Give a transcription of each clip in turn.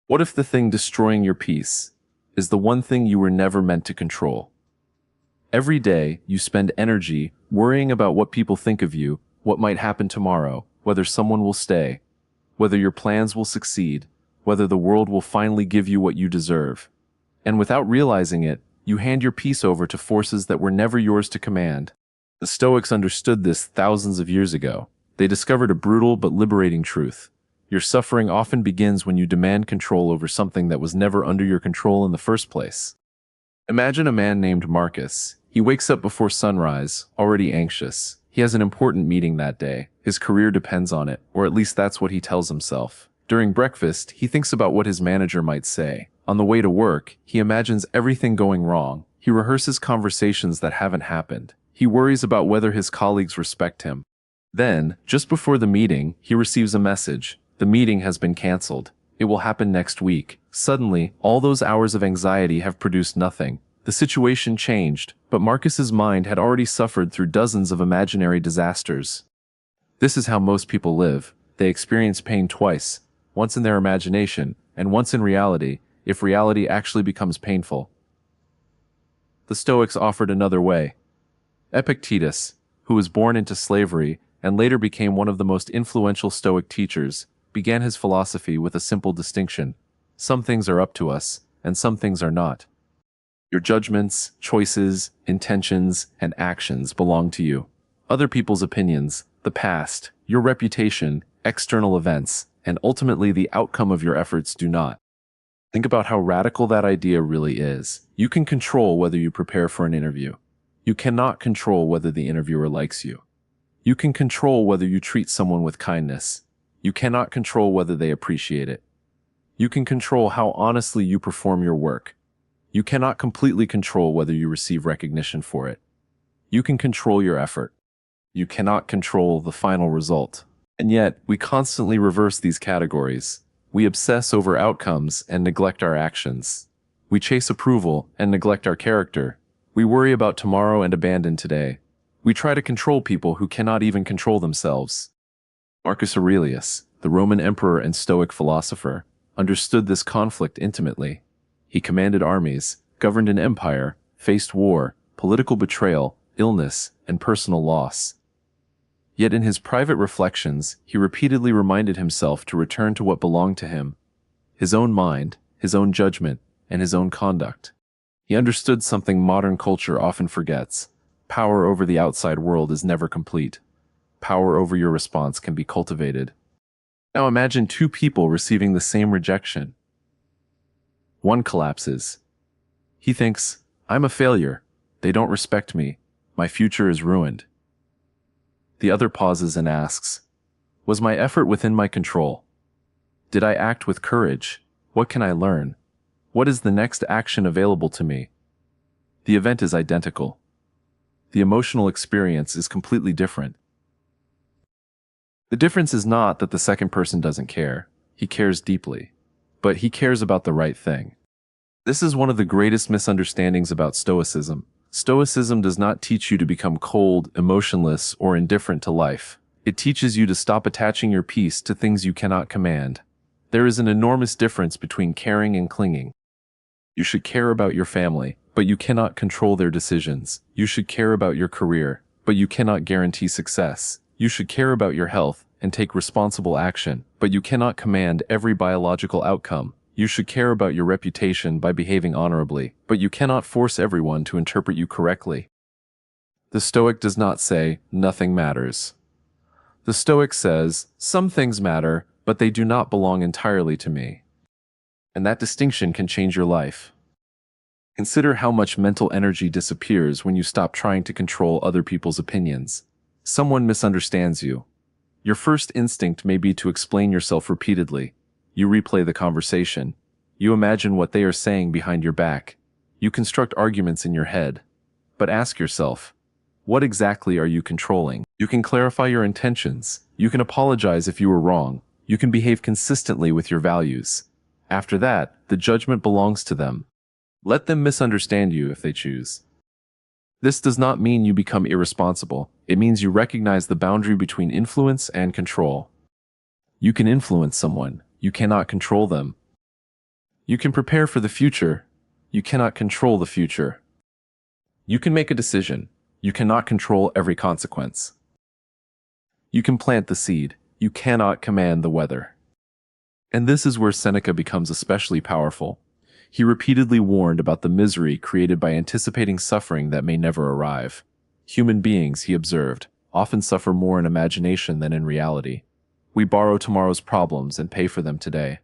What if the thing destroying your peace is the one thing you were never meant to control? Every day, you spend energy worrying about what people think of you, what might happen tomorrow, whether someone will stay, whether your plans will succeed, whether the world will finally give you what you deserve. And without realizing it, you hand your peace over to forces that were never yours to command. The Stoics understood this thousands of years ago. They discovered a brutal but liberating truth. Your suffering often begins when you demand control over something that was never under your control in the first place. Imagine a man named Marcus. He wakes up before sunrise, already anxious. He has an important meeting that day. His career depends on it, or at least that's what he tells himself. During breakfast, he thinks about what his manager might say. On the way to work, he imagines everything going wrong. He rehearses conversations that haven't happened. He worries about whether his colleagues respect him. Then, just before the meeting, he receives a message. The meeting has been canceled. It will happen next week. Suddenly, all those hours of anxiety have produced nothing. The situation changed, but Marcus's mind had already suffered through dozens of imaginary disasters. This is how most people live. They experience pain twice, once in their imagination, and once in reality, if reality actually becomes painful. The Stoics offered another way. Epictetus, who was born into slavery and later became one of the most influential Stoic teachers, began his philosophy with a simple distinction. Some things are up to us, and some things are not. Your judgments, choices, intentions, and actions belong to you. Other people's opinions, the past, your reputation, external events, and ultimately the outcome of your efforts do not. Think about how radical that idea really is. You can control whether you prepare for an interview. You cannot control whether the interviewer likes you. You can control whether you treat someone with kindness. You cannot control whether they appreciate it. You can control how honestly you perform your work. You cannot completely control whether you receive recognition for it. You can control your effort. You cannot control the final result. And yet, we constantly reverse these categories. We obsess over outcomes and neglect our actions. We chase approval and neglect our character. We worry about tomorrow and abandon today. We try to control people who cannot even control themselves. Marcus Aurelius, the Roman emperor and Stoic philosopher, understood this conflict intimately. He commanded armies, governed an empire, faced war, political betrayal, illness, and personal loss. Yet in his private reflections, he repeatedly reminded himself to return to what belonged to him: his own mind, his own judgment, and his own conduct. He understood something modern culture often forgets. Power over the outside world is never complete. Power over your response can be cultivated. Now imagine two people receiving the same rejection. One collapses. He thinks, "I'm a failure. They don't respect me. My future is ruined." The other pauses and asks, "Was my effort within my control? Did I act with courage? What can I learn? What is the next action available to me?" The event is identical. The emotional experience is completely different. The difference is not that the second person doesn't care. He cares deeply. But he cares about the right thing. This is one of the greatest misunderstandings about Stoicism. Stoicism does not teach you to become cold, emotionless, or indifferent to life. It teaches you to stop attaching your peace to things you cannot command. There is an enormous difference between caring and clinging. You should care about your family, but you cannot control their decisions. You should care about your career, but you cannot guarantee success. You should care about your health and take responsible action, but you cannot command every biological outcome. You should care about your reputation by behaving honorably, but you cannot force everyone to interpret you correctly. The Stoic does not say, "Nothing matters." The Stoic says, "Some things matter, but they do not belong entirely to me." And that distinction can change your life. Consider how much mental energy disappears when you stop trying to control other people's opinions. Someone misunderstands you. Your first instinct may be to explain yourself repeatedly. You replay the conversation. You imagine what they are saying behind your back. You construct arguments in your head. But ask yourself, what exactly are you controlling? You can clarify your intentions. You can apologize if you were wrong. You can behave consistently with your values. After that, the judgment belongs to them. Let them misunderstand you if they choose. This does not mean you become irresponsible. It means you recognize the boundary between influence and control. You can influence someone. You cannot control them. You can prepare for the future. You cannot control the future. You can make a decision. You cannot control every consequence. You can plant the seed. You cannot command the weather. And this is where Seneca becomes especially powerful. He repeatedly warned about the misery created by anticipating suffering that may never arrive. Human beings, he observed, often suffer more in imagination than in reality. We borrow tomorrow's problems and pay for them today.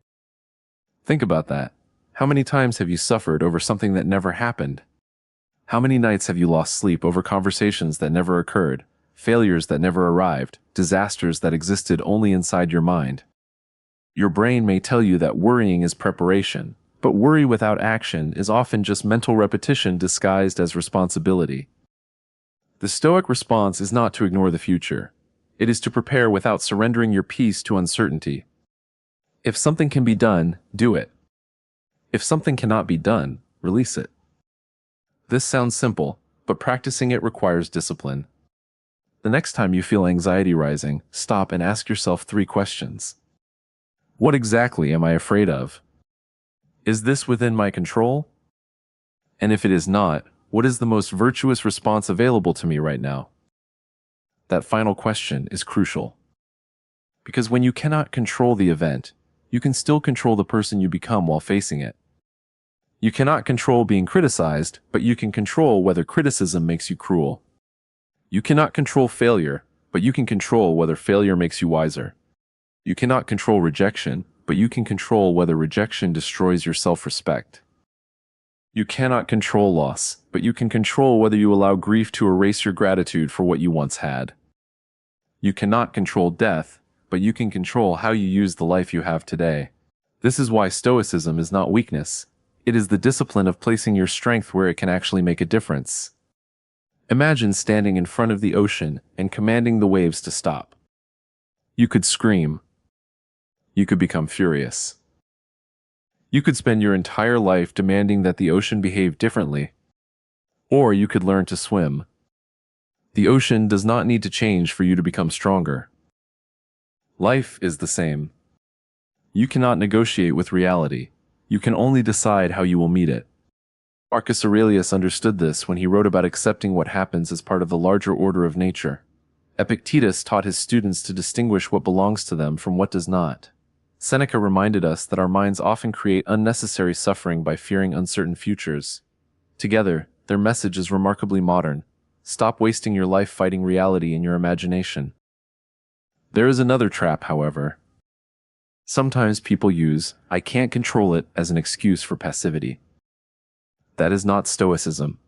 Think about that. How many times have you suffered over something that never happened? How many nights have you lost sleep over conversations that never occurred, failures that never arrived, disasters that existed only inside your mind? Your brain may tell you that worrying is preparation, but worry without action is often just mental repetition disguised as responsibility. The Stoic response is not to ignore the future. It is to prepare without surrendering your peace to uncertainty. If something can be done, do it. If something cannot be done, release it. This sounds simple, but practicing it requires discipline. The next time you feel anxiety rising, stop and ask yourself 3 questions. What exactly am I afraid of? Is this within my control? And if it is not, what is the most virtuous response available to me right now? That final question is crucial. Because when you cannot control the event, you can still control the person you become while facing it. You cannot control being criticized, but you can control whether criticism makes you cruel. You cannot control failure, but you can control whether failure makes you wiser. You cannot control rejection, but you can control whether rejection destroys your self-respect. You cannot control loss, but you can control whether you allow grief to erase your gratitude for what you once had. You cannot control death, but you can control how you use the life you have today. This is why Stoicism is not weakness. It is the discipline of placing your strength where it can actually make a difference. Imagine standing in front of the ocean and commanding the waves to stop. You could scream. You could become furious. You could spend your entire life demanding that the ocean behave differently. Or you could learn to swim. The ocean does not need to change for you to become stronger. Life is the same. You cannot negotiate with reality. You can only decide how you will meet it. Marcus Aurelius understood this when he wrote about accepting what happens as part of the larger order of nature. Epictetus taught his students to distinguish what belongs to them from what does not. Seneca reminded us that our minds often create unnecessary suffering by fearing uncertain futures. Together, their message is remarkably modern. Stop wasting your life fighting reality in your imagination. There is another trap, however. Sometimes people use, "I can't control it," as an excuse for passivity. That is not Stoicism.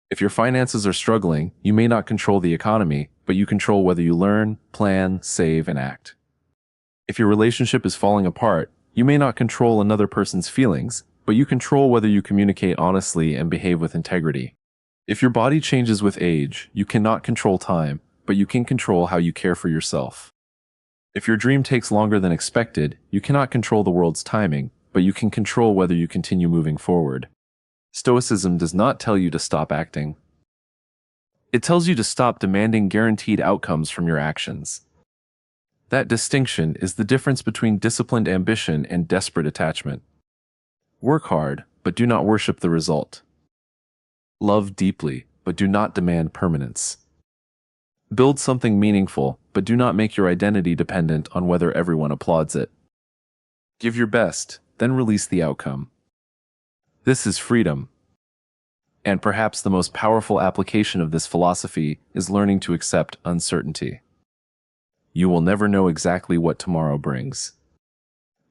If your finances are struggling, you may not control the economy, but you control whether you learn, plan, save, and act. If your relationship is falling apart, you may not control another person's feelings, but you control whether you communicate honestly and behave with integrity. If your body changes with age, you cannot control time, but you can control how you care for yourself. If your dream takes longer than expected, you cannot control the world's timing, but you can control whether you continue moving forward. Stoicism does not tell you to stop acting. It tells you to stop demanding guaranteed outcomes from your actions. That distinction is the difference between disciplined ambition and desperate attachment. Work hard, but do not worship the result. Love deeply, but do not demand permanence. Build something meaningful, but do not make your identity dependent on whether everyone applauds it. Give your best, then release the outcome. This is freedom. And perhaps the most powerful application of this philosophy is learning to accept uncertainty. You will never know exactly what tomorrow brings.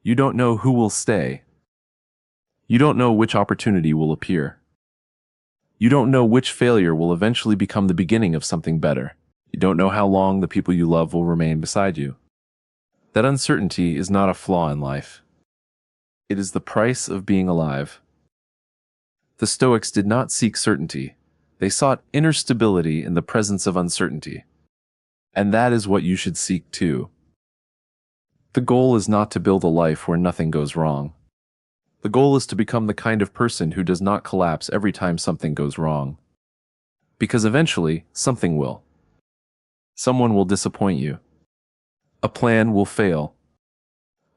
You don't know who will stay. You don't know which opportunity will appear. You don't know which failure will eventually become the beginning of something better. You don't know how long the people you love will remain beside you. That uncertainty is not a flaw in life. It is the price of being alive. The Stoics did not seek certainty. They sought inner stability in the presence of uncertainty. And that is what you should seek too. The goal is not to build a life where nothing goes wrong. The goal is to become the kind of person who does not collapse every time something goes wrong. Because eventually, something will. Someone will disappoint you. A plan will fail.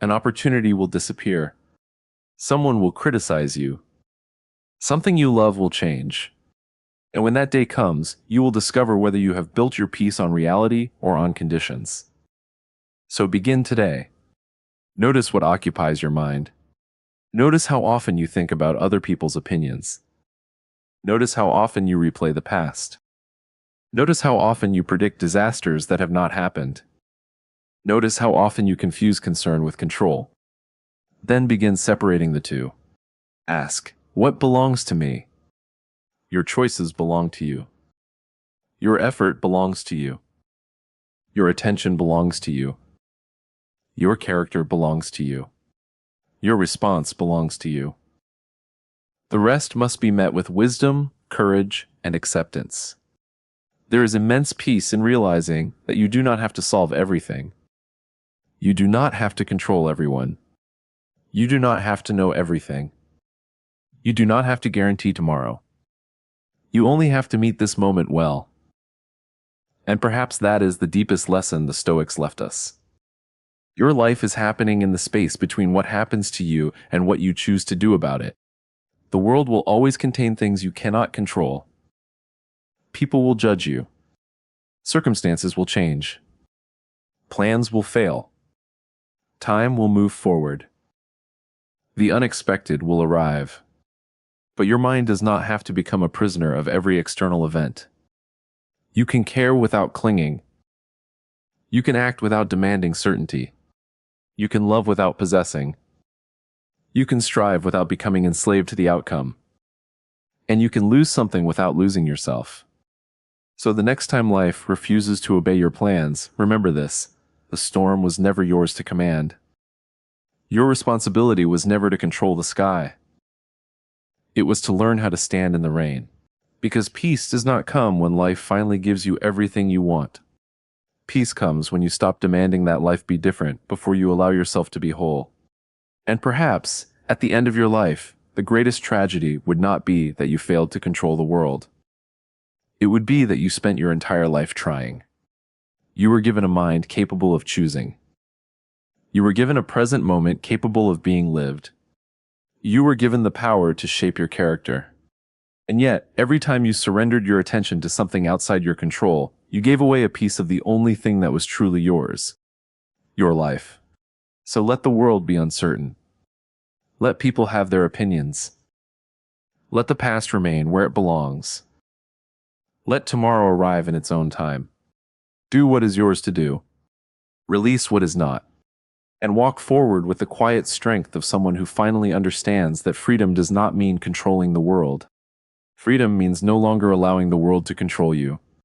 An opportunity will disappear. Someone will criticize you. Something you love will change. And when that day comes, you will discover whether you have built your peace on reality or on conditions. So begin today. Notice what occupies your mind. Notice how often you think about other people's opinions. Notice how often you replay the past. Notice how often you predict disasters that have not happened. Notice how often you confuse concern with control. Then begin separating the two. Ask, what belongs to me? Your choices belong to you. Your effort belongs to you. Your attention belongs to you. Your character belongs to you. Your response belongs to you. The rest must be met with wisdom, courage, and acceptance. There is immense peace in realizing that you do not have to solve everything. You do not have to control everyone. You do not have to know everything. You do not have to guarantee tomorrow. You only have to meet this moment well. And perhaps that is the deepest lesson the Stoics left us. Your life is happening in the space between what happens to you and what you choose to do about it. The world will always contain things you cannot control. People will judge you. Circumstances will change. Plans will fail. Time will move forward. The unexpected will arrive. But your mind does not have to become a prisoner of every external event. You can care without clinging. You can act without demanding certainty. You can love without possessing. You can strive without becoming enslaved to the outcome. And you can lose something without losing yourself. So the next time life refuses to obey your plans, remember this: the storm was never yours to command. Your responsibility was never to control the sky. It was to learn how to stand in the rain. Because peace does not come when life finally gives you everything you want. Peace comes when you stop demanding that life be different before you allow yourself to be whole. And perhaps, at the end of your life, the greatest tragedy would not be that you failed to control the world. It would be that you spent your entire life trying. You were given a mind capable of choosing. You were given a present moment capable of being lived. You were given the power to shape your character. And yet, every time you surrendered your attention to something outside your control, you gave away a piece of the only thing that was truly yours: your life. So let the world be uncertain. Let people have their opinions. Let the past remain where it belongs. Let tomorrow arrive in its own time. Do what is yours to do. Release what is not. And walk forward with the quiet strength of someone who finally understands that freedom does not mean controlling the world. Freedom means no longer allowing the world to control you.